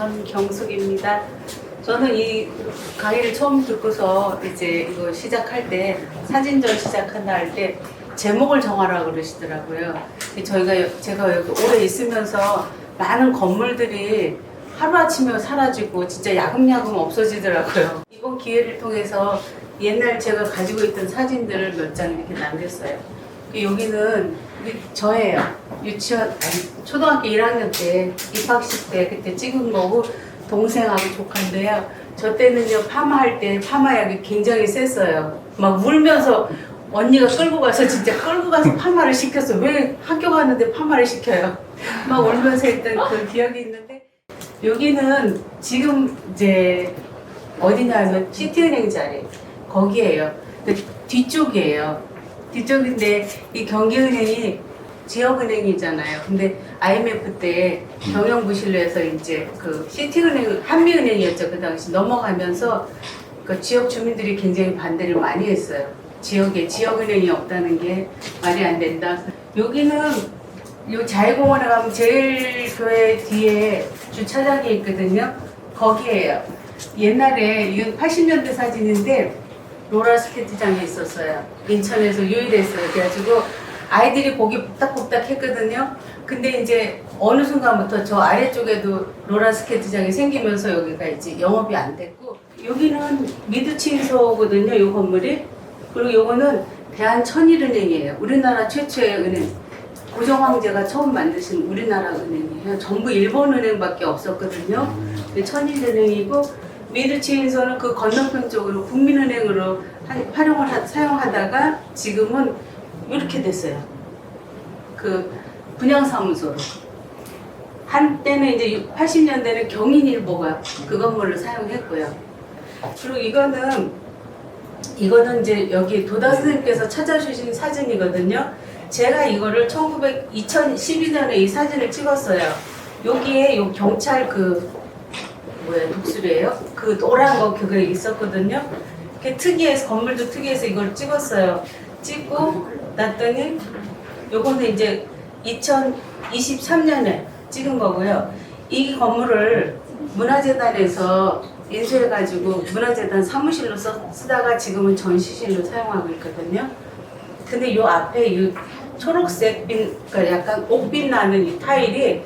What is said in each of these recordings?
전경숙입니다. 저는 이 강의를 처음 듣고서 이제 이거 시작할 때 사진전 시작한다 할 때 제목을 정하라고 그러시더라고요. 제가 여기 오래 있으면서 많은 건물들이 하루아침에 사라지고 진짜 야금야금 없어지더라고요. 이번 기회를 통해서 옛날 제가 가지고 있던 사진들을 몇 장 이렇게 남겼어요. 여기는 저예요. 초등학교 1학년 때 입학식 때 그때 찍은 거고 동생하고 조카인데요. 저 때는요 파마할 때 파마약이 굉장히 셌어요. 막 울면서 언니가 끌고 가서 진짜 끌고 가서 파마를 시켰어. 왜 학교 가는데 파마를 시켜요? 막 울면서 했던 그 기억이 있는데 여기는 지금 이제 어디냐면 시티은행 자리 거기에요. 그 뒤쪽이에요. 뒤쪽인데 이 경기은행이 지역은행이잖아요. 근데 IMF 때 경영부실로에서 이제 그 시티은행, 한미은행이었죠. 그 당시 넘어가면서 그 지역 주민들이 굉장히 반대를 많이 했어요. 지역에 지역은행이 없다는 게 말이 안 된다. 여기는 요 자유공원에 가면 제일교회 뒤에 주차장이 있거든요. 거기에요. 옛날에 이건 80년대 사진인데 롤러스케이트장이 있었어요. 인천에서 유일했어요. 그래가지고 아이들이 거기 복닥복닥 했거든요. 근데 이제 어느 순간부터 저 아래쪽에도 롤러스케이트장이 생기면서 여기가 이제 영업이 안 됐고 여기는 미드치인소거든요. 이 건물이. 그리고 요거는 대한천일은행이에요. 우리나라 최초의 은행. 고종황제가 처음 만드신 우리나라 은행이에요. 전부 일본 은행밖에 없었거든요. 천일은행이고 미드치인소는 그 건너편 쪽으로 국민은행으로 사용하다가 지금은 이렇게 됐어요. 그 분양사무소로. 한때는 이제 80년대는 경인일보가 그 건물을 사용했고요. 그리고 이거는 이제 여기 도다 선생님께서 찾아주신 사진이거든요. 제가 이거를 2012년에 이 사진을 찍었어요. 여기에 요 경찰 독수리예요? 그 노란 거 그게 있었거든요. 그게 특이해서 건물도 특이해서 이걸 찍었어요. 찍고 났더니 요거는 이제 2023년에 찍은 거고요. 이 건물을 문화재단에서 인수해가지고 문화재단 사무실로 쓰다가 지금은 전시실로 사용하고 있거든요. 근데 요 앞에 이 초록색 그러니까 약간 옥빛 나는 이 타일이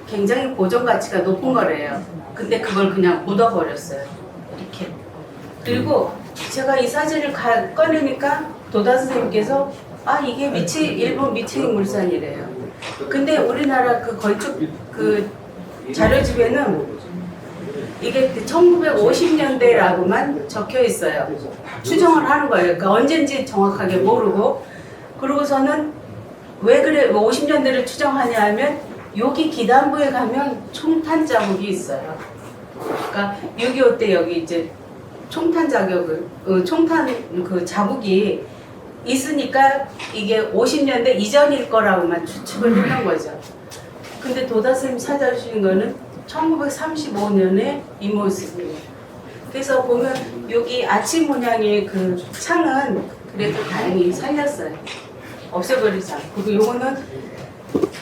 굉장히 보존 가치가 높은 거래요. 근데 그걸 그냥 묻어버렸어요. 이렇게. 그리고 제가 이 사진을 꺼내니까 도다 선생님께서 이게 일본 미츠이 물산이래요. 근데 우리나라 그 건축 그 자료집에는 이게 1950년대라고만 적혀 있어요. 추정을 하는 거예요. 그러니까 언젠지 정확하게 모르고. 그러고서는 왜 50년대를 추정하냐 하면 여기 기단부에 가면 총탄 자국이 있어요. 그러니까 6.25 때 여기 이제 총탄 그 자국이 있으니까 이게 50년대 이전일 거라고만 추측을 해놓은 거죠. 근데 도다 선생님 찾아주신 거는 1935년에 이 모습이에요. 그래서 보면 여기 아치 모양의 그 창은 그래도 다행히 살렸어요. 없애버리지 않고. 그리고 요거는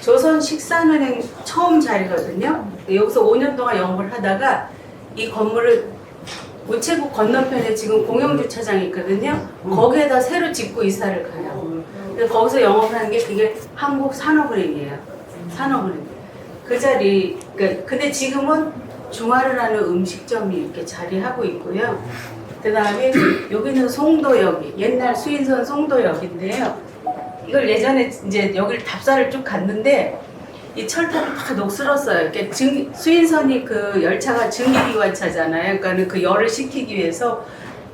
조선식산은행 처음 자리거든요. 여기서 5년 동안 영업을 하다가 이 건물을 우체국 건너편에 지금 공영주차장이 있거든요. 거기에다 새로 짓고 이사를 가요. 그래서 거기서 영업하는 게 그게 한국산업은행이에요. 산업은행. 그 자리, 근데 지금은 중화르라는 음식점이 이렇게 자리하고 있고요. 그 다음에 여기는 송도역이, 옛날 수인선 송도역인데요. 이걸 예전에 이제 여기를 답사를 쭉 갔는데 이 철탑이 다 녹슬었어요. 수인선이 그 열차가 증기기관차잖아요. 그러니까 그 열을 식히기 위해서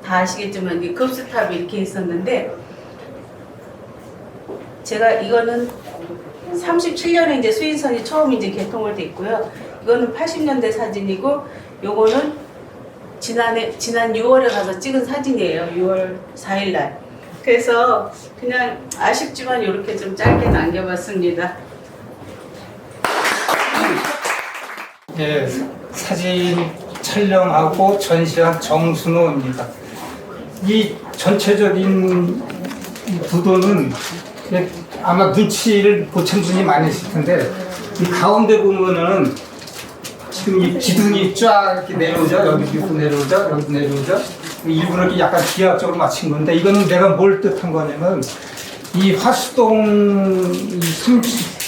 다 아시겠지만 이 급수탑이 이렇게 있었는데 제가 이거는 37년에 이제 수인선이 처음 이제 개통을 돼 있고요. 이거는 80년대 사진이고 요거는 지난 6월에 가서 찍은 사진이에요. 6월 4일 날. 그래서 그냥 아쉽지만 이렇게 좀 짧게 남겨봤습니다. 예, 사진 촬영하고 전시한 정순호입니다. 이 전체적인 이 구도는 아마 눈치를 보신 분이 많으실 텐데 이 가운데 보면은 지금 이 기둥이 쫙 이렇게 내려오죠. 여기도 내려오죠. 여기도 내려오죠. 일부러 이렇게 약간 기하학적으로 맞춘 건데, 이거는 내가 뭘 뜻한 거냐면, 이 화수동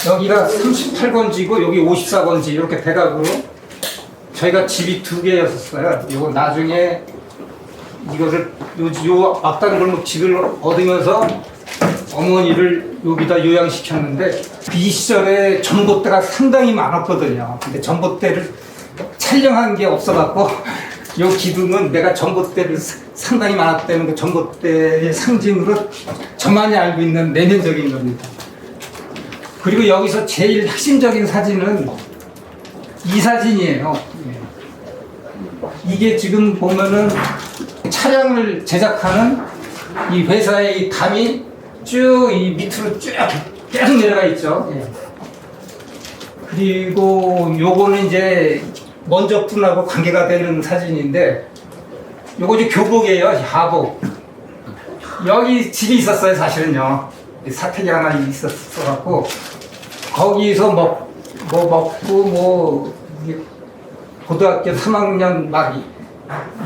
여기가 38건지고 여기 54건지 이렇게 대각으로 저희가 집이 2개였었어요. 이거 나중에 이거를 요 앞다른 골목 집을 얻으면서 어머니를 여기다 요양시켰는데, 이 시절에 전봇대가 상당히 많았거든요. 근데 전봇대를 촬영한 게 없어갖고 요 기둥은 내가 전봇대를 상당히 많았다는 그 전봇대의 상징으로 저만이 알고 있는 내면적인 겁니다. 그리고 여기서 제일 핵심적인 사진은 이 사진이에요. 이게 지금 보면은 차량을 제작하는 이 회사의 이 담이 쭉 이 밑으로 쭉 계속 내려가 있죠. 그리고 요거는 이제 먼저 분하고 관계가 되는 사진인데, 요거 이제 교복이에요. 하복. 여기 집이 있었어요, 사실은요. 사택이 하나 있었어갖고 거기서 먹고 고등학교 3학년 막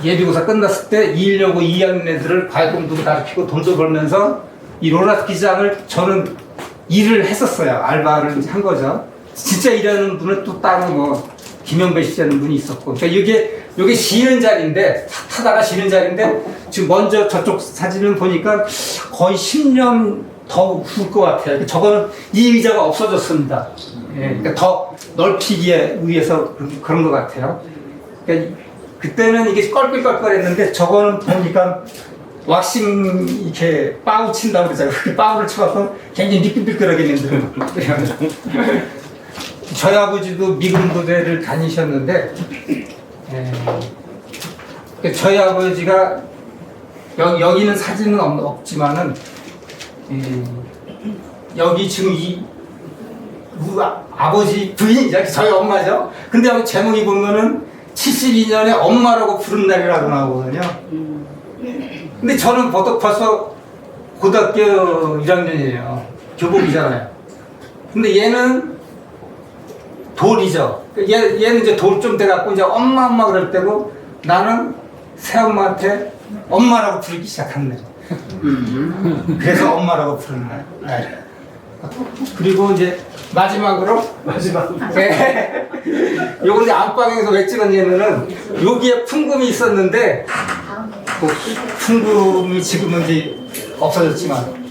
예비고사 끝났을 때 2일여고 2학년 애들을 과외공부도 가르치고 돈도 벌면서 이 롤라스키장을 저는 일을 했었어요. 알바를 한 거죠. 진짜 일하는 분은 또 따로 뭐 김영배 씨라는 분이 있었고, 그러니까 이게 쉬는 자리인데, 타다가 쉬는 자리인데, 지금 먼저 저쪽 사진을 보니까 거의 10년 더 후일 것 같아요. 저거는 이 의자가 없어졌습니다. 그러니까 더 넓히기에 의해서 그런 것 같아요. 그러니까 그때는 이게 껄껄껄껄했는데, 저거는 보니까 왁싱 이렇게 빠우 친다고 그러잖아요. 빠우를 쳐서 굉장히 미끌미끌하게 만들어요. 저희 아버지도 미군 부대를 다니셨는데, 저희 아버지가 여기는 사진은 없지만은 여기 지금 아버지 부인이죠. 저희 엄마죠. 근데 여기 제목이 보면은 72년에 엄마라고 부른 날이라고 나오거든요. 근데 저는 벌써 고등학교 1학년이에요. 교복이잖아요. 근데 얘는 돌이죠. 얘는 이제 돌 좀 돼갖고 이제 엄마 그럴 때고, 나는 새엄마한테 엄마라고 부르기 시작한 날. 그래서 엄마라고 부르는 날. 그리고 이제 마지막으로 요거 이제 안방에서 왜 찍었냐면은 여기에 풍금이 있었는데, 그 풍금이 지금은 이제 없어졌지만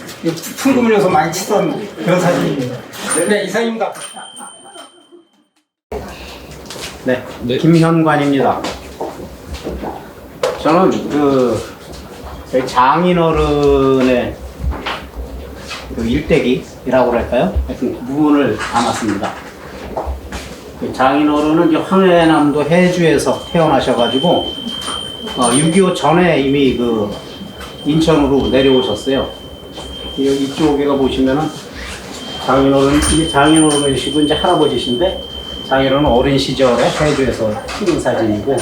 풍금을 넣어서 많이 치던 그런 사진입니다. 네, 이상입니다. 네, 김현관입니다. 저는 저희 장인어른의 일대기라고 할까요? 하여튼 그 부분을 담았습니다. 장인어른은 이제 황해남도 해주에서 태어나셔가지고 6.25 전에 이미 인천으로 내려오셨어요. 여기 이쪽에가 보시면은 장인어른이시고 이제 할아버지신데, 장인어른은 어린 시절에 해주에서 찍은 사진이고,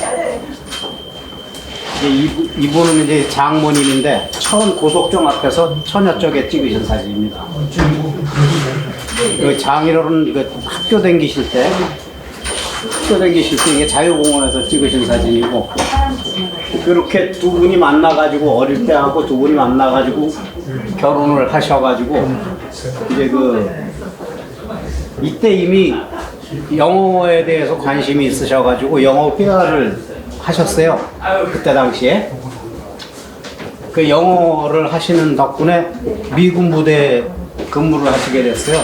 이분은 이제 장모님인데 고속정 앞에서 처녀 쪽에 찍으신 사진입니다. 장인어른 학교 다니실 때 이게 자유공원에서 찍으신 사진이고, 그렇게 두 분이 만나가지고 어릴 때 하고 두 분이 만나가지고 결혼을 하셔가지고 이제 이때 이미 영어에 대해서 관심이 있으셔가지고 영어 회화를 하셨어요. 그때 당시에 그 영어를 하시는 덕분에 미군 부대 근무를 하시게 됐어요.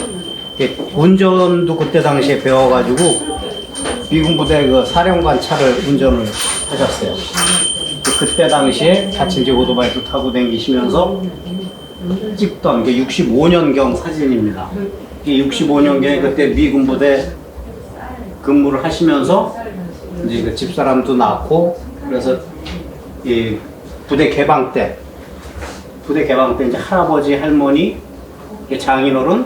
운전도 그때 당시에 배워가지고 미군 부대 사령관 차를 운전을 하셨어요. 그때 당시에 같이 이제 오토바이도 타고 다니시면서 찍던 65년경 사진입니다. 65년경에 그때 미군 부대 근무를 하시면서 이제 집사람도 낳고, 그래서 부대 개방 때 이제 할아버지, 할머니, 장인어른,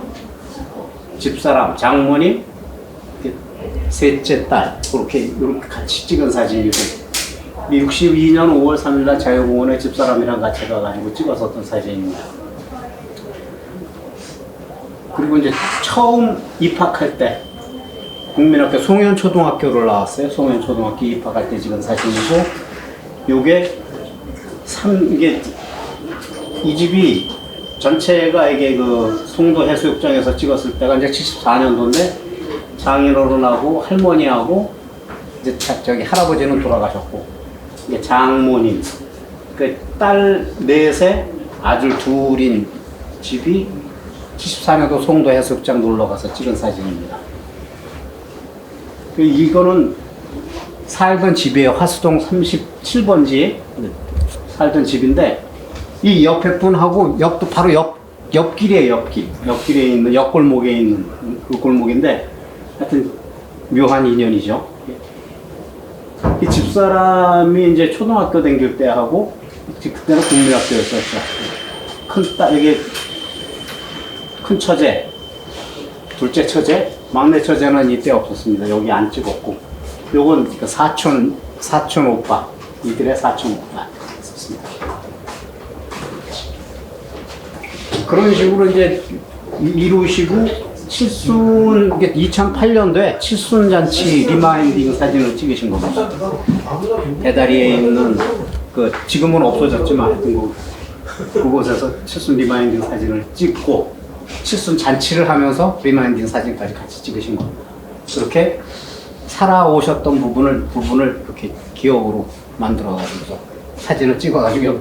집사람, 장모님, 셋째 딸 이렇게 같이 찍은 사진이고, 62년 5월 3일날 자유공원에 집사람이랑 같이 가가지고 찍었었던 사진입니다. 그리고 이제 처음 입학할 때 국민학교 송현초등학교를 나왔어요. 송현초등학교 입학할 때 찍은 사진이고, 이게 이 집이 전체가 이게 그 송도 해수욕장에서 찍었을 때가 이제 74년도인데 장인어른하고 할머니하고 이제 저기 할아버지는 돌아가셨고 이게 장모님 그 딸 넷에 아들 둘인 집이 74년도 송도 해수욕장 놀러 가서 찍은 사진입니다. 이거는 살던 집이에요. 화수동 37번지에 살던 집인데 이 옆에 분하고 옆도 바로 옆길이에요. 옆길에 있는 옆골목에 있는 그 골목인데 하여튼 묘한 인연이죠. 이 집사람이 이제 초등학교 다닐 때 하고 그때는 국민학교였었죠. 이게 큰 처제, 둘째 처제, 막내 처제는 이때 없었습니다. 여기 안 찍었고, 요건 그 사촌 오빠, 이들의 사촌 오빠 있었습니다. 그런 식으로 이제 이루시고 칠순 2008년도에 칠순잔치 리마인딩 사진을 찍으신 겁니다. 대다리에 있는 그 지금은 없어졌지만 하여튼 그곳에서 칠순 리마인딩 사진을 찍고 칠순 잔치를 하면서 리마인딩 사진까지 같이 찍으신 겁니다. 그렇게 살아오셨던 부분을 이렇게 기억으로 만들어가지고 사진을 찍어가지고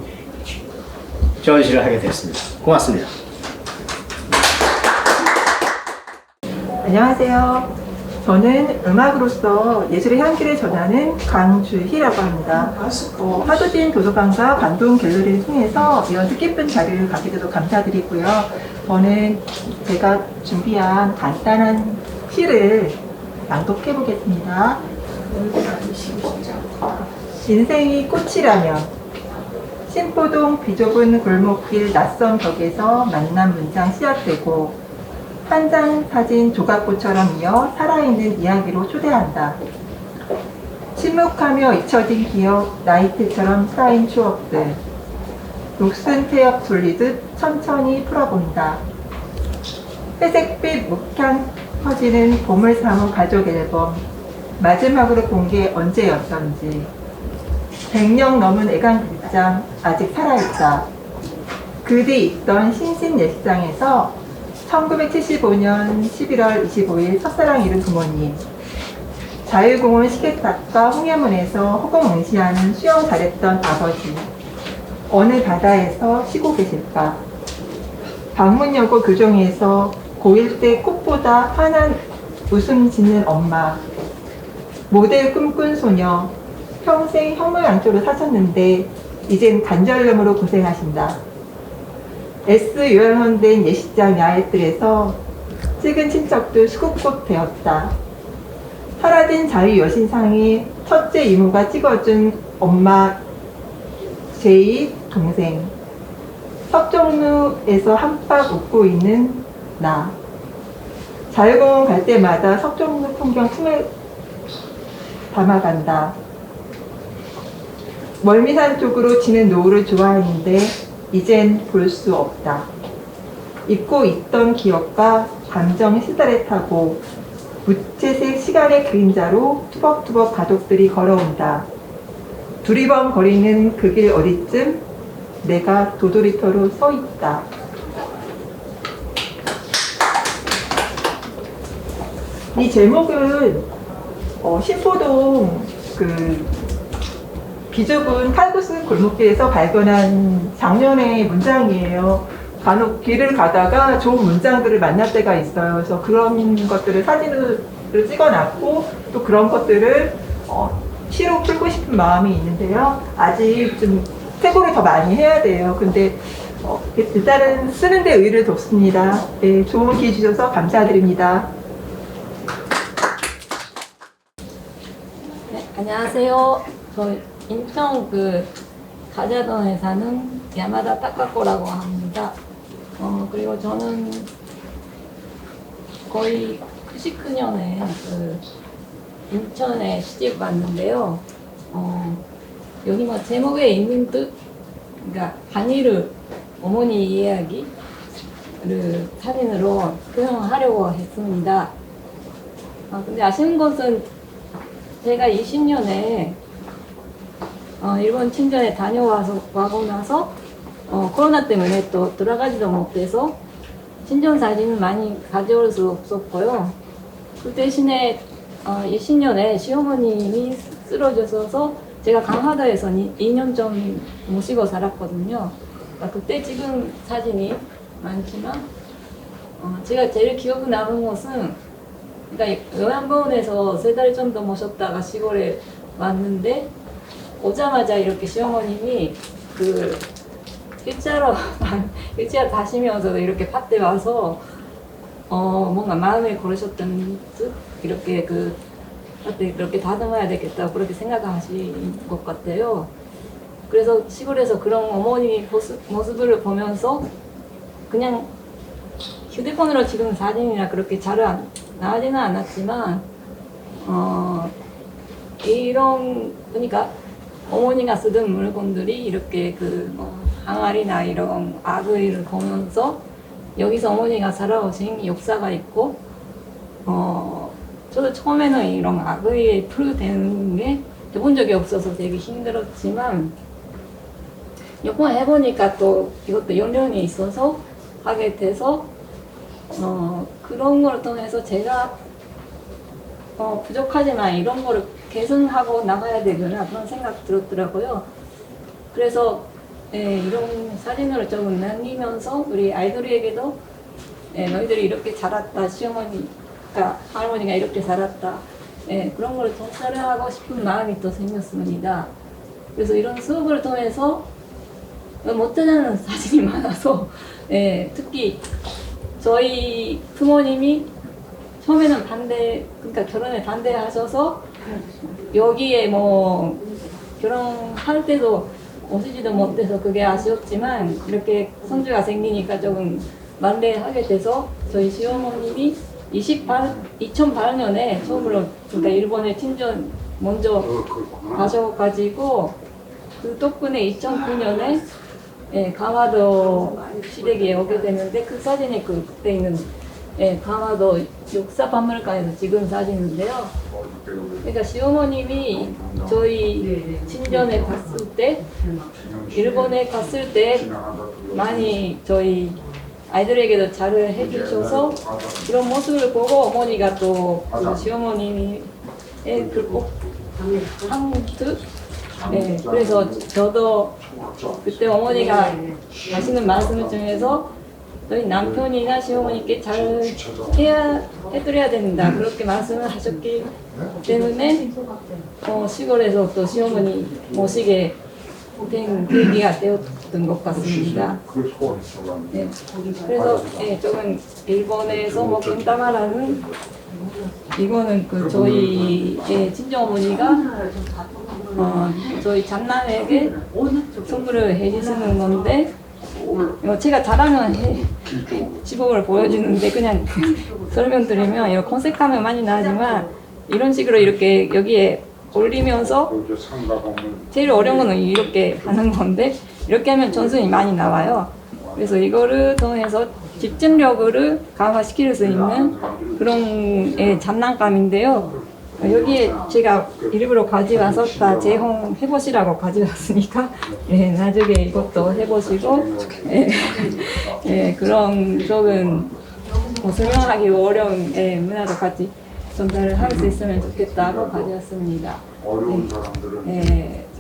전시를 하게 됐습니다. 고맙습니다. 안녕하세요. 저는 음악으로서 예술의 향기를 전하는 강주희라고 합니다. 하도진 도서관과 관동 갤러리를 통해서 이런 뜻깊은 자리를 갖게 돼서 감사드리고요. 저는 제가 준비한 간단한 시를 낭독해 보겠습니다. 인생이 꽃이라면 신포동 비좁은 골목길 낯선 벽에서 만난 문장 시작되고 한 장 사진 조각보처럼 이어 살아있는 이야기로 초대한다. 침묵하며 잊혀진 기억, 나이트처럼 쌓인 추억들. 녹슨 태엽 돌리듯 천천히 풀어본다. 회색빛 묵향 퍼지는 봄을 삼은 가족 앨범. 마지막으로 본 게 언제였던지. 100년 넘은 애간 글장 아직 살아있다. 그뒤 있던 신신 예식장에서 1975년 11월 25일 첫사랑 이룬 부모님, 자유공원 시계탑과 홍해문에서 허공응시하는 수영 잘했던 아버지, 어느 바다에서 쉬고 계실까? 방문여고 교정에서 고1 때 꽃보다 환한 웃음 짓는 엄마, 모델 꿈꾼 소녀, 평생 혁명양초로 사셨는데 이젠 관절염으로 고생하신다. 요양원된 예식장 야외들에서 찍은 친척들 수국꽃 되었다. 사라진 자유여신상에 첫째 이모가 찍어준 엄마 제2 동생, 석정루에서 한박 웃고 있는 나, 자유공원 갈 때마다 석정루 풍경 품에 담아간다. 멀미산 쪽으로 지는 노을을 좋아했는데 이젠 볼 수 없다. 잊고 있던 기억과 감정이 수달에 타고 무채색 시간의 그림자로 투벅투벅 가족들이 걸어온다. 두리번거리는 그 길 어디쯤 내가 도돌이터로 서 있다. 이 제목은 신포동 비좁은 칼국수 골목길에서 발견한 작년의 문장이에요. 간혹 길을 가다가 좋은 문장들을 만날 때가 있어요. 그래서 그런 것들을 사진으로 찍어놨고 또 그런 것들을 시로 풀고 싶은 마음이 있는데요. 아직 좀 태고를 더 많이 해야 돼요. 근데 일단은 쓰는 데 의의를 뒀습니다. 네, 좋은 기회 주셔서 감사드립니다. 네, 안녕하세요. 저 인천 가자동에 사는 야마다 타카코라고 합니다. 그리고 저는 거의 99년에 인천에 시집 왔는데요. 여기 제목에 있는 뜻, 그러니까 한이르 어머니 이야기를 사진으로 표현하려고 했습니다. 근데 아쉬운 것은 제가 20년에 일본 친전에 다녀와고 나서 코로나 때문에 또 돌아가지도 못해서 친전 사진을 많이 가져올 수 없었고요. 그 대신에 20년에 시어머님이 쓰러져서 제가 강화도에서 2년 좀 모시고 살았거든요. 그러니까 그때 찍은 사진이 많지만 제가 제일 기억에 남은 것은 그러니까 요양병원에서 3달 정도 모셨다가 시골에 왔는데 오자마자 이렇게 시어머님이 그 일자 가시면서도 이렇게 밭에 와서 뭔가 마음에 걸으셨던 듯 이렇게 그 밭에 이렇게 다듬어야 되겠다 그렇게 생각하신 것 같아요. 그래서 시골에서 그런 어머니 모습을 보면서 그냥 휴대폰으로 찍은 사진이나 그렇게 잘 나오지는 않았지만 이런 그러니까 어머니가 쓰던 물건들이 이렇게 항아리나 이런 악의를 보면서 여기서 어머니가 살아오신 역사가 있고 저도 처음에는 이런 악의에 풀되는 게 해본 적이 없어서 되게 힘들었지만 몇 번 해보니까 또 이것도 연륜이 있어서 하게 돼서 그런 걸 통해서 제가 부족하지만 이런 거를 개선하고 나가야 되구나 그런 생각 들었더라고요. 그래서 이런 사진으로 조금 남기면서 우리 아이들에게도 너희들이 이렇게 자랐다 시어머니가 할머니가 이렇게 자랐다 그런 걸 전달하고 싶은 마음이 또 생겼습니다. 그래서 이런 수업을 통해서 못하는 사진이 많아서 특히 저희 부모님이 처음에는 그러니까 결혼에 반대하셔서 여기에 뭐 결혼할 때도 오시지도 못해서 그게 아쉬웠지만 이렇게 손주가 생기니까 조금 만회하게 돼서 저희 시어머님이 2008년에 처음으로 그러니까 일본에 친전 먼저 가셔가지고 그 덕분에 2009년에 강화도 시댁에 오게 됐는데 그 사진이 그때 있는 강화도 역사박물관에서 찍은 사진인데요. 그러니까 시어머님이 저희 친전에 갔을 때 일본에 갔을 때 많이 저희 아이들에게도 잘 해주셔서 그런 모습을 보고 어머니가 또 시어머님의 한듯 그래서 저도 그때 어머니가 하시는 말씀 중에서 저희 남편이나 시어머니께 잘 해드려야 된다 그렇게 말씀을 하셨기 때문에 시골에서 또 시어머니 모시게 된 계기가 되었던 것 같습니다. 그래서 조금 일본에서 뭐 겐타마라는 이거는 저희 친정어머니가 저희 장남에게 선물을 해주시는 건데 제가 잘하면 시범을 보여주는데 그냥 설명드리면 이런 컨셉감은 많이 나지만 이런 식으로 이렇게 여기에 올리면서 제일 어려운 거는 이렇게 하는 건데 이렇게 하면 전순이 많이 나와요. 그래서 이거를 통해서 집중력을 강화시킬 수 있는 그런 장난감인데요. 여기에 제가 일부러 가져와서 다 재홍해보시라고 가져왔으니까 나중에 이것도 해보시고 그런 조금 설명하기 어려운 문화도 같이 전달을 할 수 있으면 좋겠다고 가져왔습니다.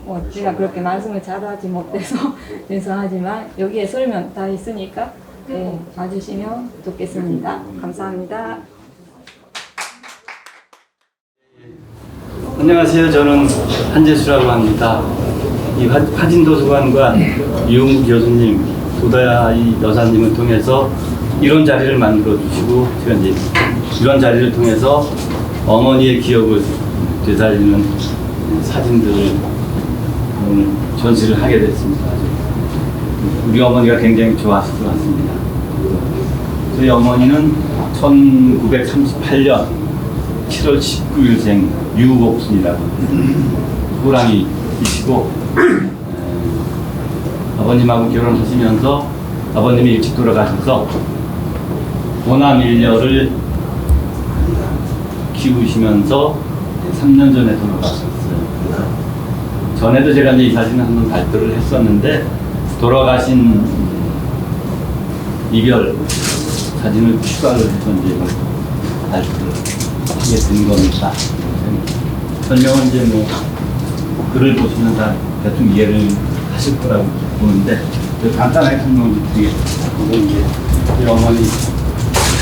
뭐 제가 그렇게 말씀을 잘하지 못해서 죄송하지만 여기에 설명 다 있으니까 봐주시면 좋겠습니다. 감사합니다. 안녕하세요. 저는 한재수라고 합니다. 이 화진도서관과 이용구 교수님, 도다이 여사님을 통해서 이런 자리를 만들어 주시고 제가 이제 이런 자리를 통해서 어머니의 기억을 되살리는 사진들을 오늘 전시를 하게 됐습니다. 우리 어머니가 굉장히 좋아하실 것 같습니다. 저희 어머니는 1938년 7월 19일생 유옥순이라고 호랑이이시고 아버님하고 결혼하시면서 아버님이 일찍 돌아가셔서 오남 일녀를 키우시면서 3년 전에 돌아가셨어요. 전에도 제가 이제 이 사진을 한번 발표를 했었는데 돌아가신 이별 사진을 추가를 해서 이제 이걸 발표를 하게 된 겁니다. 설명은 이제 뭐 글을 보시면 다 대충 이해를 하실 거라고 보는데 간단하게 설명을 드리겠습니다. 이건 이제 우리 어머니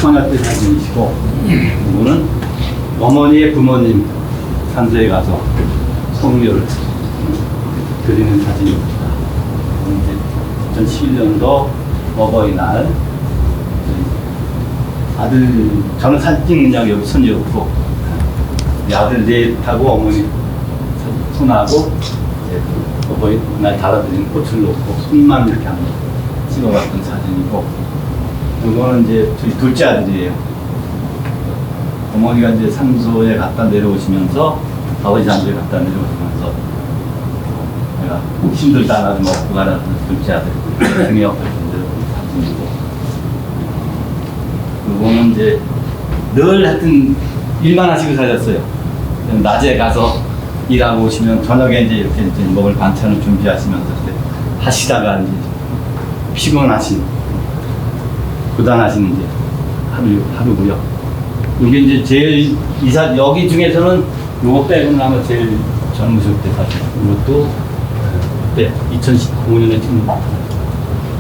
처녀 때 사진이시고 이거는 어머니의 부모님 산소에 가서 성묘를 그리는 사진입니다. 이제 2011년도 어버이날 아들 저는 사진 찍느냐고 여기 손이었고 아들 넷하고 어머니 손하고 어버이날 달아드린 꽃을 놓고 손만 이렇게 한번 찍어봤던 사진이고 이거는 이제 저희 둘째 아들이에요. 어머니가 이제 산소에 갔다 내려오시면서 아버지 산소에 갔다 내려오시면서 내가 힘들다 나도 먹고 가라는 둘째 아들 등에 옆에 사진이고 이거는 이제 늘 하여튼 일만 하시고 사셨어요. 낮에 가서 일하고 오시면 저녁에 이제 이렇게 이제 먹을 반찬을 준비하시면서 이제 하시다가 이제 피곤하신 고단하신 이제 하루고요. 이게 이제 제일 여기 중에서는 요거 빼고는 아마 제일 젊으실 때 사실 이것도 그때 2015년에 지금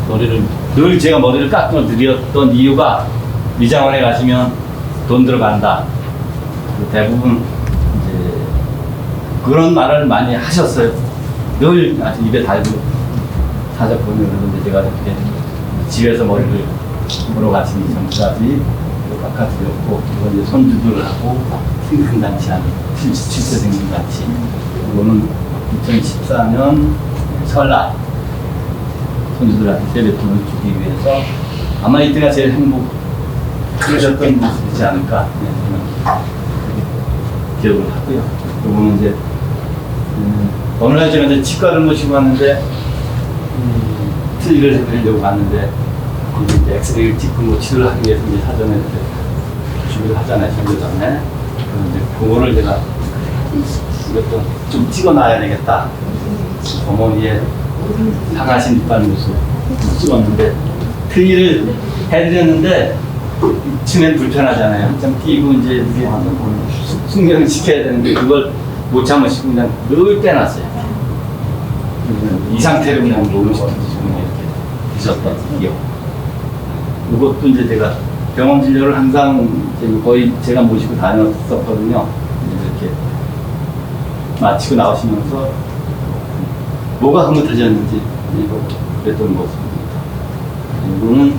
머리를 늘 제가 머리를 깎아 드렸던 이유가 미장원에 가시면 돈 들어간다. 대부분 이제 그런 말을 많이 하셨어요. 늘 아주 입에 달고 사셨거든요. 그런데 제가 이렇게 집에서 머리를 보러 가시기 전까지 깎아드렸고, 이건 이제 손주들을 하고 생금잔치 하는 77세 생금잔치. 이거는 2014년 설날 손주들한테 세뱃돈을 주기 위해서 아마 이때가 제일 행복하셨던 모습이지 않을까 기억을 하고요. 이거는 이제 어느 날 제가 이제 치과를 모시고 왔는데 트리를 해드리려고 갔는데 이제 엑스레이를 찍고 뭐 치료를 하기 위해서 이제 사전에 이제 준비를 하잖아요. 준비 전에. 그런데 그거를 제가 이것도 좀 찍어놔야 되겠다. 어머니의 상하신 이빨 모습 찍었는데 트리를 해드렸는데 치면 불편하잖아요. 한참 끼고 이제 이게 숙면을 시켜야 되는데 그걸 못 참으시고 그냥 늘 빼놨어요. 이 상태로 그냥 놓으시든지 이렇게 있었던 기억. 이것도 이제 제가 병원 진료를 항상 거의 제가 모시고 다녔었거든요. 이렇게 마치고 나오시면서 뭐가 흐뭇해졌는지 그랬던 모습입니다. 이거는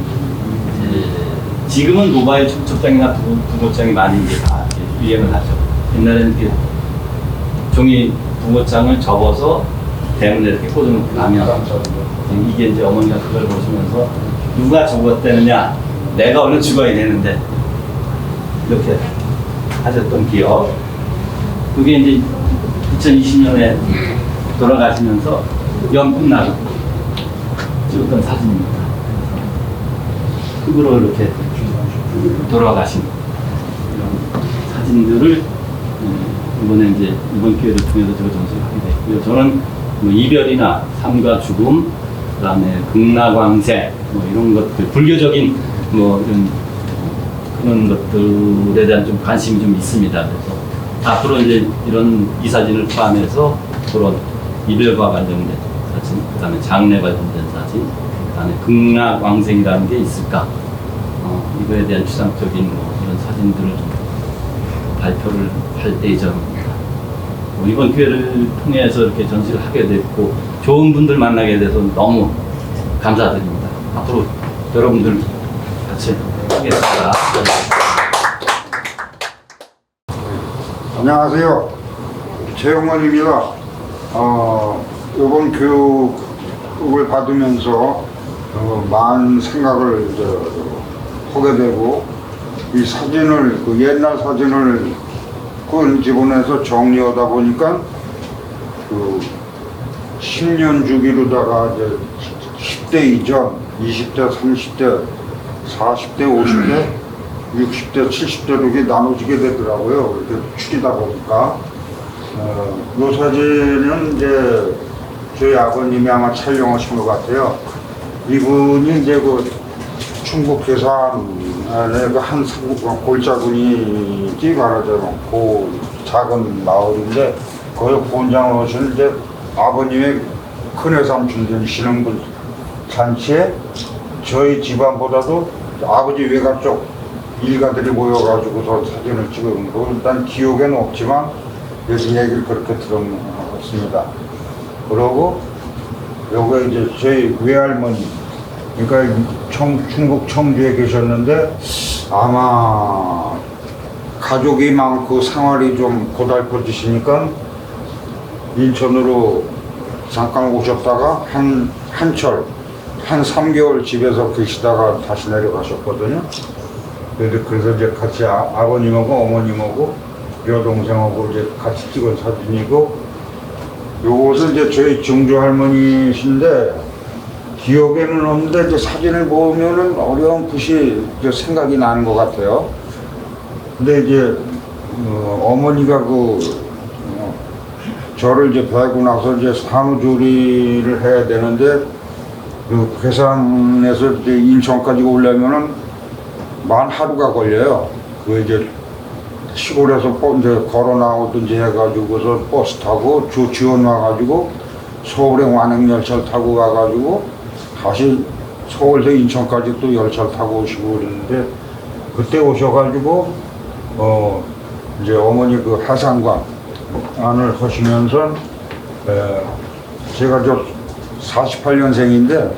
지금은 모바일 촉촉장이나 부고장이 많이 이제 다 유행을 하죠. 옛날에는 이렇게 종이 부고장을 접어서 대문에 이렇게 꽂아놓고 가면 이게 이제 어머니가 그걸 보시면서 누가 죽었다느냐, 내가 얼른 죽어야 되는데 이렇게 하셨던 기억. 그게 이제 2020년에 돌아가시면서 연금 나고 찍었던 사진입니다. 흙으로 이렇게 돌아가신 이런 사진들을 이번에 이제 이번 기회를 통해서 제가 전시하게 됐고요. 저는 뭐 이별이나 삶과 죽음, 그다음에 극락왕생 뭐 이런 것들, 불교적인 뭐 이런 그런 것들에 대한 좀 관심이 좀 있습니다. 그래서 앞으로 이제 이런 이 사진을 포함해서 그런 이별과 관련된 사진, 그다음에 장례 관련된 사진, 그다음에 극락왕생이라는 게 있을까? 이거에 대한 추상적인 뭐 이런 사진들을 좀 발표를 할 예정입니다. 이번 기회를 통해서 이렇게 전시를 하게 됐고 좋은 분들 만나게 돼서 너무 감사드립니다. 앞으로 여러분들 같이 하겠습니다. 안녕하세요. 최영원입니다. 이번 교육을 받으면서 많은 생각을 하게 되고 이 사진을 옛날 사진을 집어내서 정리하다 보니까 10년 주기로다가 이제 10대 이전, 20대, 30대, 40대, 50대 60대, 70대로 이게 나눠지게 되더라고요. 이렇게 추리다 보니까. 이 사진은 이제 저희 아버님이 아마 촬영하신 것 같아요. 이분이 이제 그 충북 괴산의 그한 골짜구니지 말하자면 그 작은 마을인데 거기 본장으로 오신 이제 아버님의 큰외삼촌 되시는 분 잔치에 저희 집안보다도 아버지 외가 쪽 일가들이 모여가지고서 사진을 찍은 거 일단 기억에는 없지만 여기 얘기를 그렇게 들었습니다. 그러고 요거 이제 저희 외할머니 그러니까 충북 청주에 계셨는데 아마 가족이 많고 생활이 좀 고달퍼지시니까 인천으로 잠깐 오셨다가 한철 한 3개월 집에서 계시다가 다시 내려가셨거든요. 그래서 이제 같이 아버님하고 어머님하고 여동생하고 이제 같이 찍은 사진이고, 요것은 이제 저희 증조 할머니신데 기억에는 없는데 이제 사진을 보면은 어렴풋이 이제 생각이 나는 것 같아요. 근데 이제 어머니가 저를 이제 뵈고 나서 이제 산후조리를 해야 되는데 그 괴산에서 이제 인천까지 오려면은 만 하루가 걸려요. 그 이제 시골에서 이제 걸어 나오든지 해가지고서 버스 타고 지원 와가지고 서울에 완행열차를 타고 와가지고 다시 서울에서 인천까지 또 열차를 타고 오시고 그랬는데 그때 오셔가지고 이제 어머니 그 하산관 안을 하시면서 제가 저 48년생인데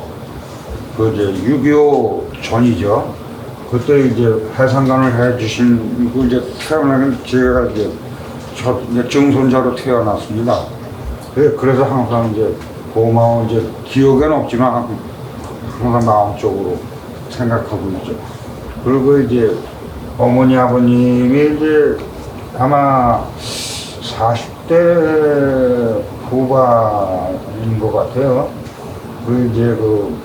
그 이제 6.25 전이죠. 그때 이제 해상관을 해주신 그 이제 태어나는 제가 이제 증손자로 태어났습니다. 그래서 항상 이제 고마운 이제 기억에는 없지만 항상 마음적으로 생각하고 있죠. 그리고 이제 어머니 아버님이 이제 아마 40대 후반인 것 같아요. 그 이제 그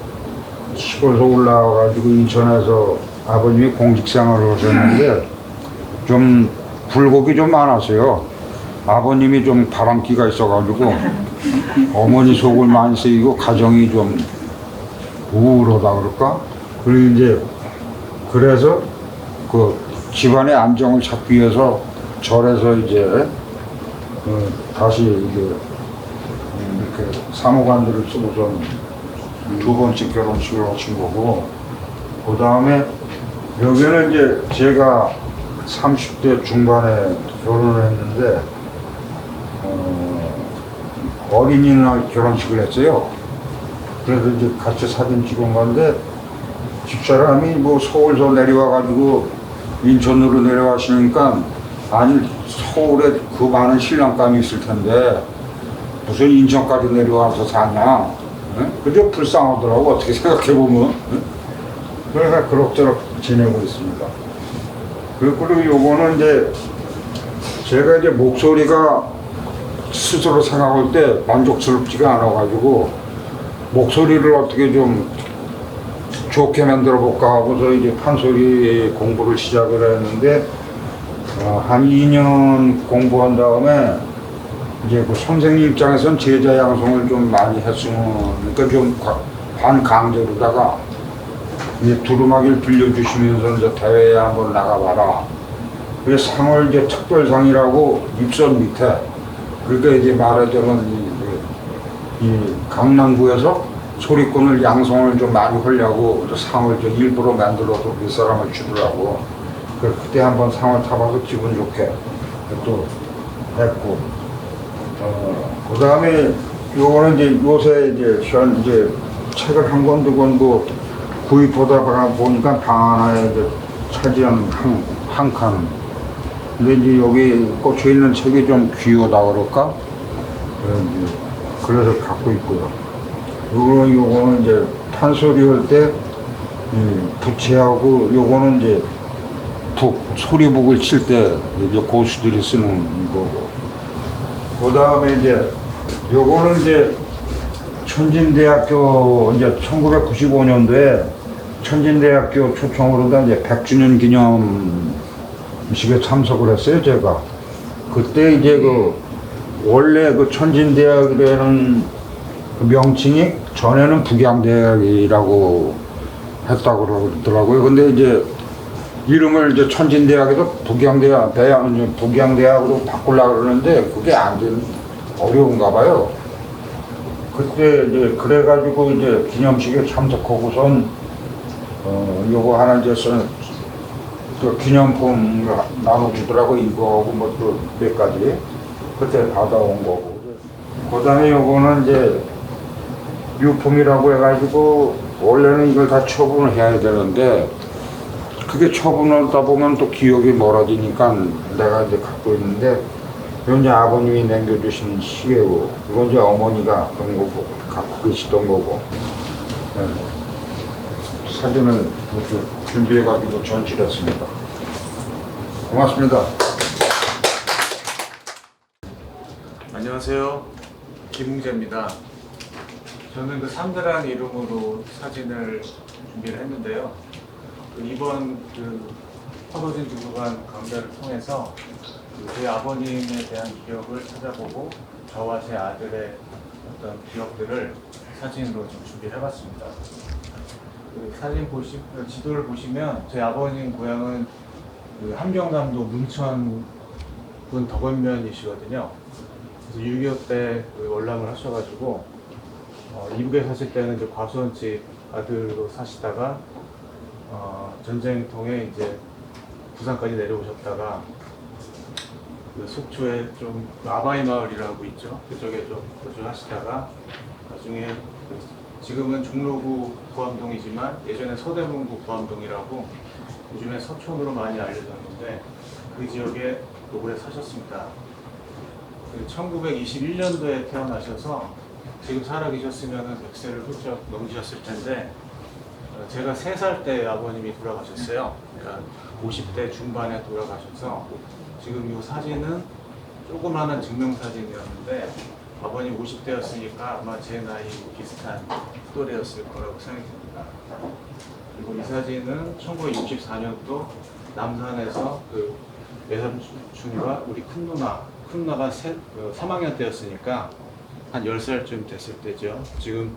시골에서 올라와가지고 인천에서 아버님이 공직생활을 하셨는데 좀 굴곡이 좀 많았어요. 아버님이 좀 바람기가 있어가지고 어머니 속을 많이 쓰이고 가정이 좀 우울하다 그럴까? 그리고 이제 그래서 그 집안의 안정을 찾기 위해서 절에서 이제 다시 이제 이렇게 사무관들을 쓰고서 두 번째 결혼식을 하신 거고, 그 다음에 여기는 이제 제가 30대 중반에 결혼을 했는데 어린이날 결혼식을 했어요. 그래서 이제 같이 사진 찍은 건데 집사람이 뭐 서울에서 내려와가지고 인천으로 내려가시니까 아니 서울에 그 많은 신랑감이 있을 텐데 무슨 인천까지 내려와서 사냐, 그저 불쌍하더라고 어떻게 생각해보면. 그래서 그럭저럭 지내고 있습니다. 그리고 요거는 이제 제가 이제 목소리가 스스로 생각할 때 만족스럽지가 않아가지고 목소리를 어떻게 좀 좋게 만들어 볼까 하고서 이제 판소리 공부를 시작을 했는데 한 2년 공부한 다음에 이제 그 선생님 입장에서는 제자 양성을 좀 많이 했으면, 그러니까 좀 반강제로다가 이제 두루마기를 빌려주시면서 이제 대회에 한번 나가봐라. 그래서 상을 이제 특별상이라고 입선 밑에, 그러니까 이제 말하자면 이 강남구에서 소리꾼을 양성을 좀 많이 하려고 상을 좀 일부러 만들어서 몇 사람을 주더라고. 그때 한번 상을 타봐서 기분 좋게 또 했고, 그 다음에 요거는 이제 요새 이제 책을 한 권, 두 권 뭐 구입하다 보니까 방 하나에 이제 차지한 한 칸. 근데 이제 여기 꽂혀 있는 책이 좀 귀하다 그럴까? 그래서 갖고 있고요. 요거는 이제 판소리 할 때 부채하고 요거는 이제 소리북을 칠 때 이제 고수들이 쓰는 거고. 그 다음에 이제 요거는 이제 천진대학교 이제 1995년도에 천진대학교 초청으로 이제 100주년 기념식에 참석을 했어요, 제가. 그때 이제 원래 천진대학이라는 그 명칭이 전에는 북양대학이라고 했다고 그러더라고요. 근데 이제 이름을 이제 천진대학에서 북양대학으로 바꾸려고 그러는데 그게 어려운가 봐요. 그때 이제 그래가지고 이제 기념식에 참석하고선 요거 하나 이제 그 기념품 나눠주더라고. 이거하고 뭐 또 몇 가지 그때 받아온 거고. 그다음에 요거는 이제 유품이라고 해가지고 원래는 이걸 다 처분을 해야 되는데 그게 처분하다 보면 또 기억이 멀어지니까 내가 이제 갖고 있는데 이건 이제 아버님이 남겨주신 시계고 이건 이제 어머니가 그런 거고 갖고 계시던 거고. 네. 사진을 이렇게 준비해가지고 전시했습니다. 고맙습니다. 안녕하세요. 김웅재입니다. 저는 그 3대란 이름으로 사진을 준비를 했는데요. 이번 허도진 두부관 강좌를 통해서 제 아버님에 대한 기억을 찾아보고 저와 제 아들의 어떤 기억들을 사진으로 좀 준비를 해봤습니다. 사진 지도를 보시면 제 아버님 고향은 함경남도 문천군 덕원면이시거든요. 그래서 6.25 때 월남을 하셔가지고 이북에 사실 때는 이제 과수원집 아들로 사시다가 전쟁 통해 이제 부산까지 내려오셨다가 속초에 좀 아바이 마을이라고 있죠. 그쪽에 좀 거주하시다가 나중에 지금은 종로구 구암동이지만 예전에 서대문구 구암동이라고 요즘에 서촌으로 많이 알려졌는데 그 지역에 오래 사셨습니다. 1921년도에 태어나셔서 지금 살아계셨으면 100세를 훌쩍 넘으셨을 텐데 제가 3살 때 아버님이 돌아가셨어요. 그러니까 50대 중반에 돌아가셔서 지금 이 사진은 조그마한 증명사진이었는데 아버님 50대였으니까 아마 제 나이 비슷한 또래였을 거라고 생각이 듭니다. 그리고 이 사진은 1964년도 남산에서 그 외삼촌과 우리 큰 누나가 3학년 때였으니까 한 10살쯤 됐을 때죠. 지금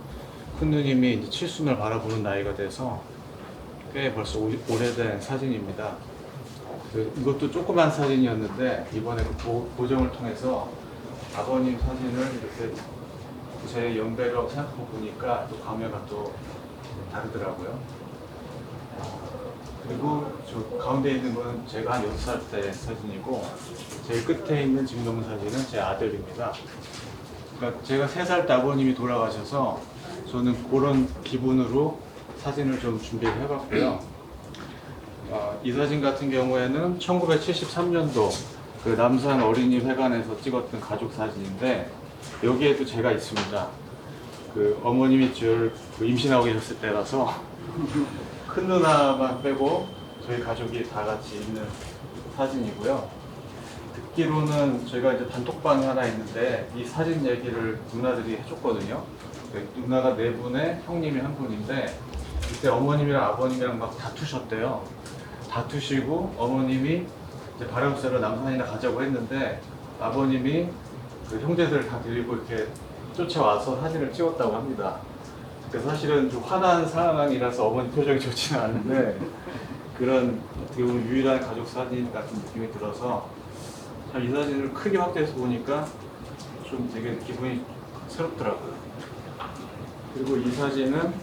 큰 누님이 이제 칠순을 바라보는 나이가 돼서 꽤 벌써 오래된 사진입니다. 이것도 조그만 사진이었는데 이번에 보정을 통해서 아버님 사진을 이렇게 제 연배라고 생각하고 보니까 또 감회가 또 다르더라고요. 그리고 저 가운데 있는 건 제가 한 6살 때 사진이고 제일 끝에 있는 증명 사진은 제 아들입니다. 그러니까 제가 3살 때 아버님이 돌아가셔서 저는 그런 기분으로 사진을 좀 준비를 해봤고요. 이 사진 같은 경우에는 1973년도 그 남산 어린이회관에서 찍었던 가족 사진인데 여기에도 제가 있습니다. 그 어머님이 저를 임신하고 계셨을 때라서 큰 누나만 빼고 저희 가족이 다 같이 있는 사진이고요. 듣기로는 저희가 이제 단톡방이 하나 있는데 이 사진 얘기를 누나들이 해줬거든요. 누나가 4분에 형님이 1분인데 그때 어머님이랑 아버님이랑 막 다투셨대요. 다투시고 어머님이 이제 바람쐬러 남산이나 가자고 했는데 아버님이 그 형제들을 다 데리고 이렇게 쫓아와서 사진을 찍었다고 합니다. 그래서 사실은 좀 화난 상황이라서 어머니 표정이 좋지는 않은데 그런 어떻게 보면 유일한 가족 사진 같은 느낌이 들어서 참 이 사진을 크게 확대해서 보니까 좀 되게 기분이 새롭더라고요. 그리고 이 사진은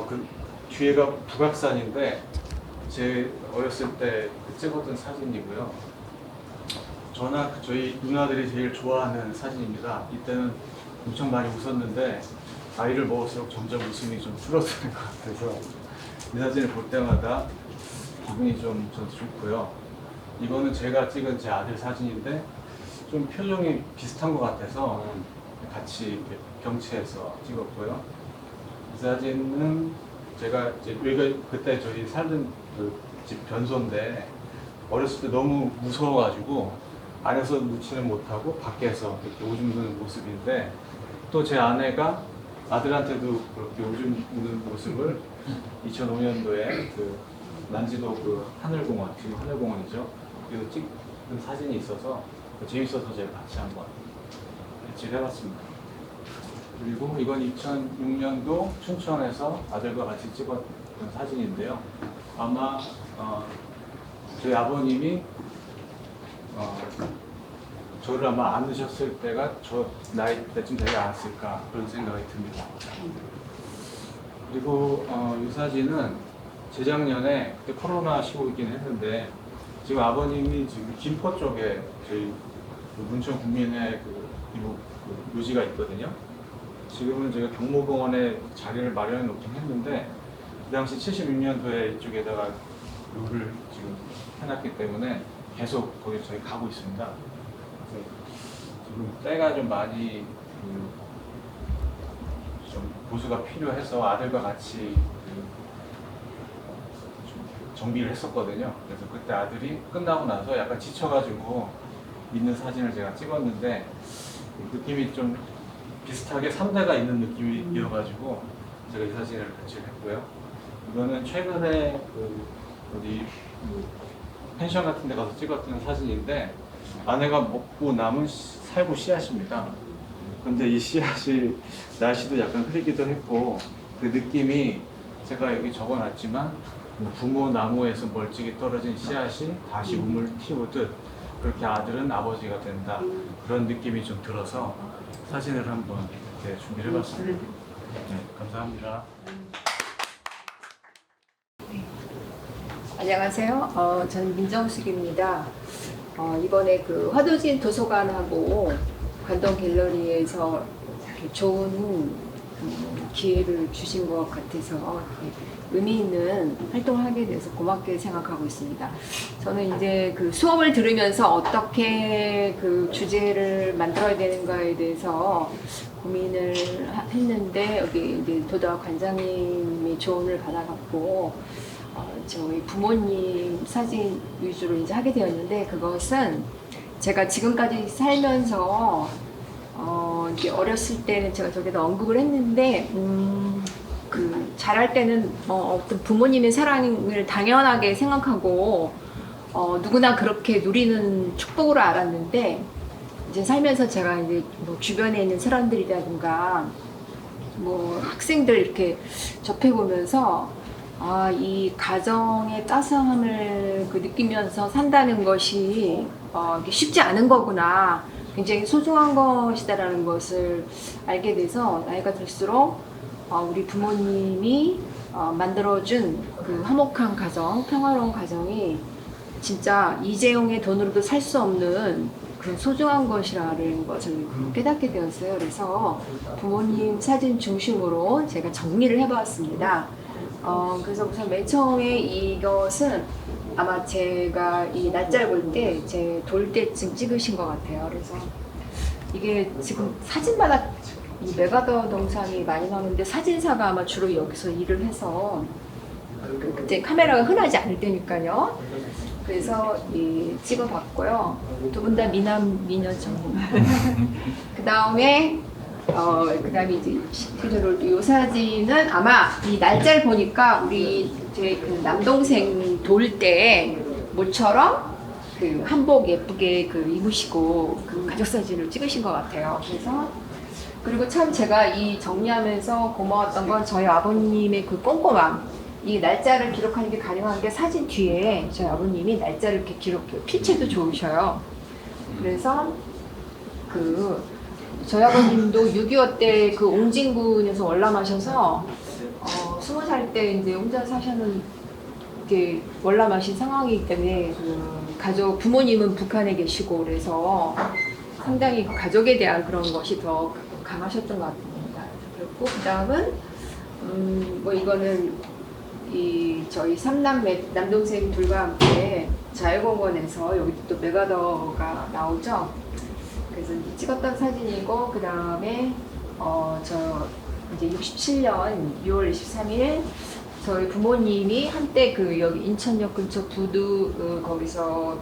그 뒤에가 북악산인데 제 어렸을 때 찍었던 사진이고요. 저나 저희 누나들이 제일 좋아하는 사진입니다. 이때는 엄청 많이 웃었는데 나이를 먹을수록 점점 웃음이 좀 줄어드는 것 같아서 이 사진을 볼 때마다 기분이 좀 저도 좋고요. 이거는 제가 찍은 제 아들 사진인데 좀 표정이 비슷한 것 같아서 같이 경치해서 찍었고요. 이 사진은 제가 이제 여기가 그때 저희 살던 그 집 변소인데 어렸을 때 너무 무서워가지고 안에서 누치는 못하고 밖에서 이렇게 오줌 누는 모습인데 또 제 아내가 아들한테도 그렇게 오줌 누는 모습을 2005년도에 그 난지도 그 하늘공원, 지금 하늘공원이죠. 그래서 찍은 사진이 있어서 재밌어서 제가 같이 한번 배치를 해봤습니다. 그리고 이건 2006년도 춘천에서 아들과 같이 찍었던 사진인데요. 아마 저희 아버님이 저를 아마 안으셨을 때가 저 나이 때쯤 되지 않았을까 그런 생각이 듭니다. 그리고 이 사진은 재작년에 그때 코로나 시국이긴 했는데 지금 아버님이 지금 김포 쪽에 저희 문천 국민회 그 묘지가 있거든요. 지금은 제가 경모공원에 자리를 마련해 놓긴 했는데 그 당시 76년도에 이쪽에다가 묘를 지금 해놨기 때문에 계속 거기 저희 가고 있습니다. 그래서 지금 때가 좀 많이 좀 보수가 필요해서 아들과 같이 좀 정비를 했었거든요. 그래서 그때 아들이 끝나고 나서 약간 지쳐가지고 있는 사진을 제가 찍었는데 느낌이 좀 비슷하게 3대가 있는 느낌이어가지고 제가 이 사진을 배치를 했고요. 이거는 최근에 어디 펜션 같은 데 가서 찍었던 사진인데 아내가 먹고 남은 살구 씨앗입니다. 근데 이 씨앗이 날씨도 약간 흐리기도 했고 그 느낌이 제가 여기 적어놨지만 부모 나무에서 멀찍이 떨어진 씨앗이 다시 우물 틔우듯 그렇게 아들은 아버지가 된다. 그런 느낌이 좀 들어서 사진을 한번 이렇게 준비를 해봤습니다. 네, 감사합니다. 안녕하세요. 저는 민정숙입니다. 이번에 그 화도진 도서관하고 관동 갤러리에서 좋은 기회를 주신 것 같아서 의미 있는 활동을 하게 돼서 고맙게 생각하고 있습니다. 저는 이제 그 수업을 들으면서 어떻게 그 주제를 만들어야 되는가에 대해서 고민을 했는데 여기 이제 도덕 관장님이 조언을 받아갖고 저희 부모님 사진 위주로 이제 하게 되었는데 그것은 제가 지금까지 살면서 이제 어렸을 때는 제가 저기다 언급을 했는데 그 자랄 때는 어떤 부모님의 사랑을 당연하게 생각하고 누구나 그렇게 누리는 축복으로 알았는데 이제 살면서 제가 이제 뭐 주변에 있는 사람들이라든가 뭐 학생들 이렇게 접해보면서 이 가정의 따스함을 느끼면서 산다는 것이 이게 쉽지 않은 거구나. 굉장히 소중한 것이다라는 것을 알게 돼서 나이가 들수록 우리 부모님이 만들어준 그 화목한 가정, 평화로운 가정이 진짜 이재용의 돈으로도 살 수 없는 그 소중한 것이라는 것을 깨닫게 되었어요. 그래서 부모님 사진 중심으로 제가 정리를 해보았습니다. 그래서 우선 맨 처음에 이것은 아마 제가 이 날짜를 볼 때 제 돌 때쯤 찍으신 것 같아요. 그래서 이게 지금 사진마다 이 메가더 동상이 많이 나오는데 사진사가 아마 주로 여기서 일을 해서 그때 카메라가 흔하지 않을 때니까요. 그래서 찍어봤고요. 두 분 다 미남 미녀죠. 그 다음에 이제 실제로 이 사진은 아마 이 날짜를 보니까 우리 제 그 남동생 돌 때 모처럼 그 한복 예쁘게 입으시고 그 가족 사진을 찍으신 것 같아요. 그래서 그리고 참 제가 이 정리하면서 고마웠던 건 저희 아버님의 그 꼼꼼함. 이 날짜를 기록하는 게 가능한 게 사진 뒤에 저희 아버님이 날짜를 이렇게 기록해요. 필체도 좋으셔요. 그래서 저희 아버님도 6.25 때 그 옹진군에서 월남하셔서 20살 때 이제 혼자 사셔는 이렇게 월남하신 상황이기 때문에 가족 부모님은 북한에 계시고 그래서 상당히 가족에 대한 그런 것이 더 강하셨던 것 같습니다. 그리고 그 다음은 뭐 이거는 저희 삼남매 남동생 둘과 함께 자유공원에서 여기 또 메가더가 나오죠. 그래서 찍었던 사진이고 그 다음에 저 이제 67년 6월 23일 저희 부모님이 한때 여기 인천역 근처 부두 거기서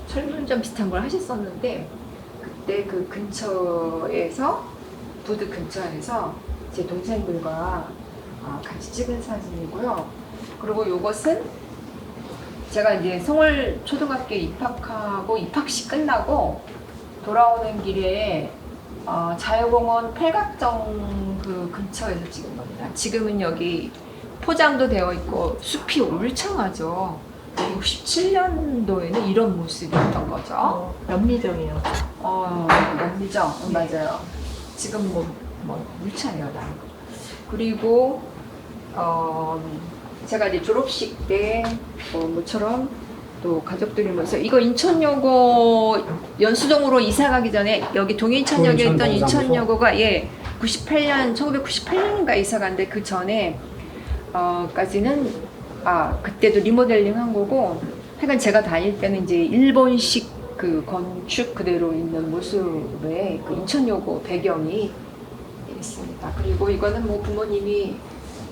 철물점 비슷한 걸 하셨었는데 그때 그 근처에서 부두 근처에서 제 동생들과 같이 찍은 사진이고요. 그리고 이것은 제가 이제 서울 초등학교에 입학하고 입학식 끝나고 돌아오는 길에 자유공원 팔각정 그 근처에서 찍은 겁니다. 지금은 여기 포장도 되어 있고 숲이 울창하죠. 67년도에는 이런 모습이었던 거죠. 연미정이요. 연미정 맞아요. 지금 뭐 울창해요 나. 그리고 제가 이제 졸업식 때 모처럼 또 가족들이 모여서 이거 인천여고 연수동으로 이사 가기 전에 여기 동인천역에 있던 인천여고가 1998년인가 이사 간데 그 전에 까지는 그때도 리모델링 한 거고 하여간 제가 다닐 때는 이제 일본식 그 건축 그대로 있는 모습의 그 인천여고 배경이 있습니다. 그리고 이거는 뭐 부모님이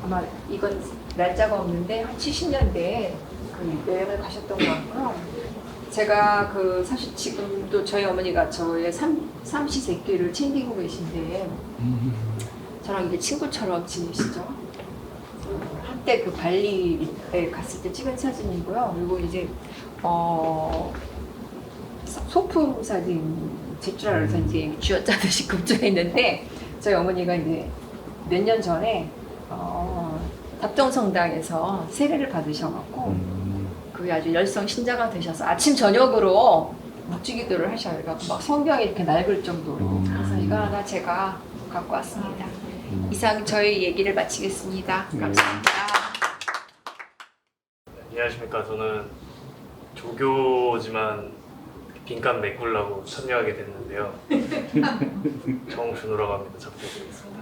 아마 이건 날짜가 없는데 한 70년대에 그 여행을 가셨던 것 같고요. 제가 그 사실 지금도 저희 어머니가 저의 삼시세끼를 챙기고 계신데 저랑 이제 친구처럼 지내시죠. 한때 그 발리에 갔을 때 찍은 사진이고요. 그리고 이제 소품 사진 제출하러서 이제 쥐어짜듯이 급조해 있는데 저희 어머니가 이제 몇 년 전에 답정성당에서 세례를 받으셔갖고 그게 아주 열성 신자가 되셔서 아침 저녁으로 묵주기도를 하셔요. 그러니까 막 성경이 이렇게 낡을 정도로. 그래서 이거 하나 제가 갖고 왔습니다. 이상 저희 얘기를 마치겠습니다. 감사합니다. 안녕하십니까. 저는 조교지만 빈칸 메꾸려고 참여하게 됐는데요. 정준호라고 합니다. 잡혀드리겠습니다.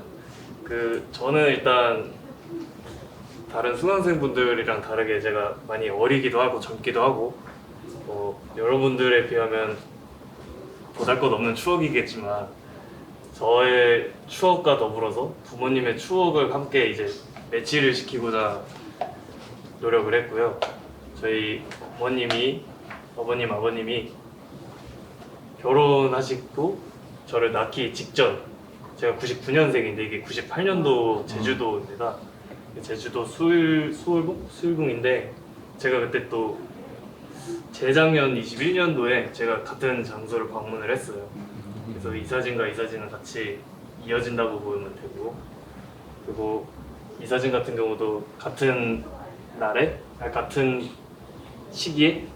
저는 일단 다른 수강생분들이랑 다르게 제가 많이 어리기도 하고 젊기도 하고 여러분들에 비하면 보잘것없는 추억이겠지만 저의 추억과 더불어서 부모님의 추억을 함께 이제 매치를 시키고자 노력을 했고요. 저희 어머님, 아버님이 결혼하시고 저를 낳기 직전, 제가 99년생인데 이게 98년도 제주도입니다. 제주도 수울봉인데 제가 그때 또 재작년 21년도에 제가 같은 장소를 방문을 했어요. 그래서 이 사진과 이 사진은 같이 이어진다고 보면 되고, 그리고 이 사진 같은 경우도 같은 날에, 같은 시기에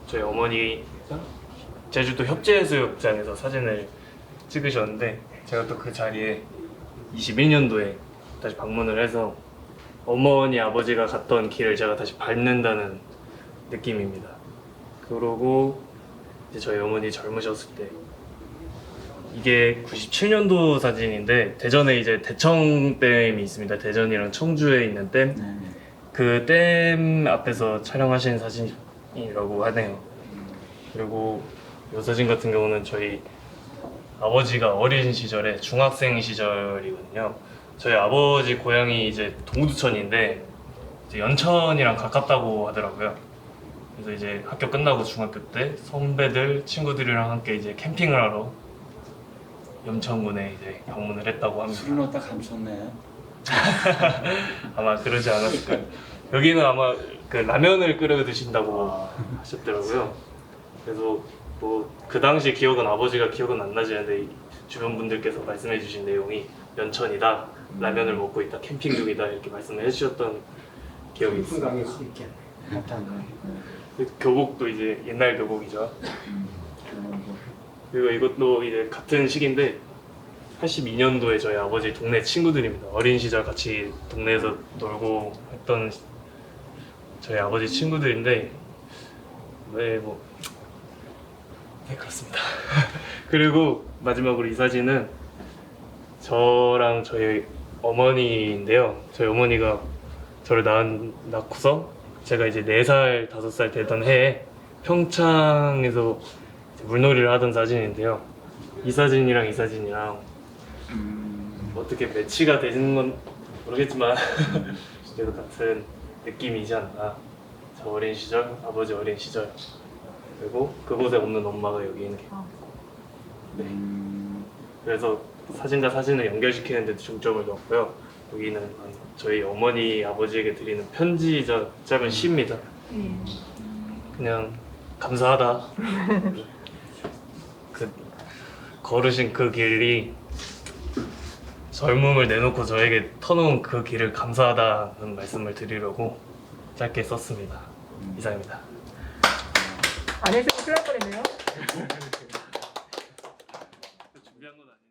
저희 어머니가 제주도 협재해수욕장에서 사진을 찍으셨는데 제가 또 그 자리에 21년도에 다시 방문을 해서 어머니, 아버지가 갔던 길을 제가 다시 밟는다는 느낌입니다. 그러고 이제 저희 어머니 젊으셨을 때, 이게 97년도 사진인데 대전에 이제 대청댐이 있습니다. 대전이랑 청주에 있는 댐. 그 댐 앞에서 촬영하신 사진이라고 하네요. 그리고 이 사진 같은 경우는 저희 아버지가 어린 시절에 중학생 시절이거든요. 저희 아버지 고향이 이제 동두천인데 이제 연천이랑 가깝다고 하더라고요. 그래서 이제 학교 끝나고 중학교 때 선배들, 친구들이랑 함께 이제 캠핑을 하러 염천군에 이제 방문을 했다고 합니다. 술을 넣다 감췄네. 아마 그러지 않았을까요? 여기는 아마 그 라면을 끓여 드신다고 하셨더라고요. 그래서 뭐 그 당시 기억은 아버지가 기억은 안 나지는데 주변 분들께서 말씀해 주신 내용이 연천이다, 라면을 먹고 있다, 캠핑 중이다 이렇게 말씀을 해주셨던 기억이 있습니다. 교복도 이제 옛날 교복이죠. 그리고 이것도 이제 같은 시기인데 82년도에 저희 아버지 동네 친구들입니다. 어린 시절 같이 동네에서 놀고 했던 저희 아버지 친구들인데 네 그렇습니다. 그리고 마지막으로 이 사진은 저랑 저희 어머니인데요. 저희 어머니가 저를 낳고서 제가 이제 4살, 5살 되던 해에 평창에서 물놀이를 하던 사진인데요. 이 사진이랑 이 사진이랑 어떻게 매치가 되는 건 모르겠지만 그래도 같은 느낌이지 않나. 저 어린 시절, 아버지 어린 시절, 그리고 그곳에 없는 엄마가 여기 있는 게. 네. 그래서 사진과 사진을 연결시키는 데 중점을 뒀고요. 여기는 저희 어머니 아버지에게 드리는 편지이자 짧은 시입니다. 그냥 감사하다. 그 걸으신 그 길이 젊음을 내놓고 저에게 터놓은 그 길을 감사하다는 말씀을 드리려고 짧게 썼습니다. 이상입니다. 안 했으면 큰일 날 뻔했네요. 준비한 건 아니에요.